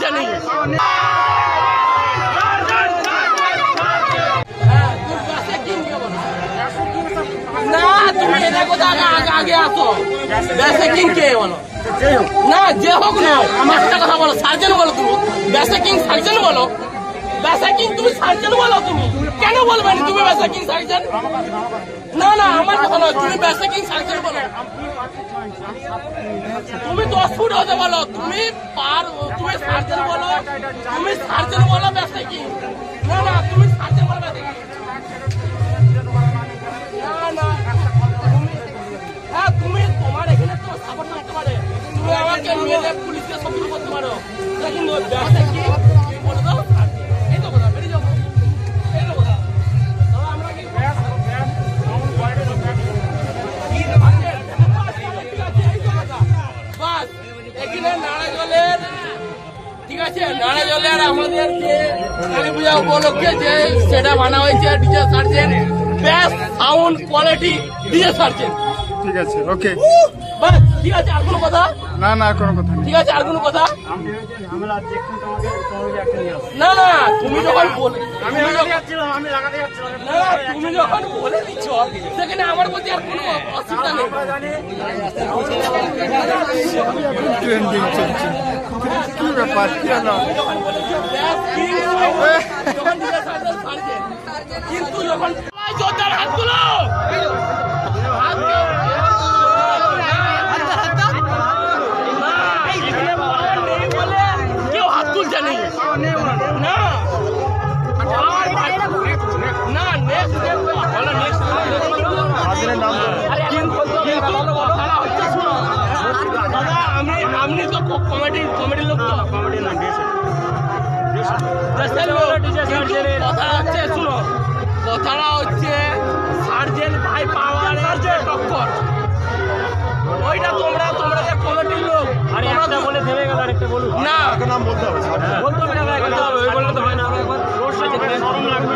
तुलचा नहीं ना तुम्हें देखो आगे आसो वैसे किंग के बोलो ना जे होक ना আমার সাথে কথা বলো সার্জন বলো তুমি वैसे किंग সার্জন বলো वैसे किंग তুমি সার্জন বলো তুমি কেন বলবে না তুমি वैसे किंग সার্জন না না আমার কথা না তুমি वैसे किंग সার্জন বলো তুমি 10 ফুট হতে বলো তুমি সার্জন বলো वैसे किंग না না তুমি সার্জন বলো वैसे किंग তুমি তোমার এখানে তো সাপোর্ট করতে পারে তুমি আমাকে মেলে পুলিশকে সবকিছু করতে পারো लेकिन ব্যাসে কি বলে দাও এই তো কথা বেরিয়ে যাও এই তো কথা তো আমরা কি বাস এখানে নারাজলের ঠিক আছে নারাজলের আমাদের যে কালী পূজা উপলক্ষে যে সেটা বানা হয়েছে DJ sergeant best sound quality DJ sergeant ঠিক আছে ওকে বাস ঠিক আছে আর কোনো কথা না না কোনো কথা ঠিক আছে আর কোনো কথা না না তুমি যখন বলে তুমি যখন বলে দিচ্ছ সেখানে আমার প্রতি আর কোনো অসুবিধা নেই ট্রেন্ডিং চলছে কি ব্যাপার কি হলো কিন্তু যখন জোরদার হাত তুলো আপনি তো কমেডি লোক তো কমেডি না কথা হচ্ছে শুনো কথাটা হচ্ছে সার্জেন্ট ভাই পাওয়ারের টক্কর ওইটা তোমরা যে কমেডির লোক আরে একটা বলে থেমে গেল আরেকটা বলুন না নাম বলতে হবে বলতে হবে না ওই বললে তো হয় না রোড সাইডে শরম লাগবে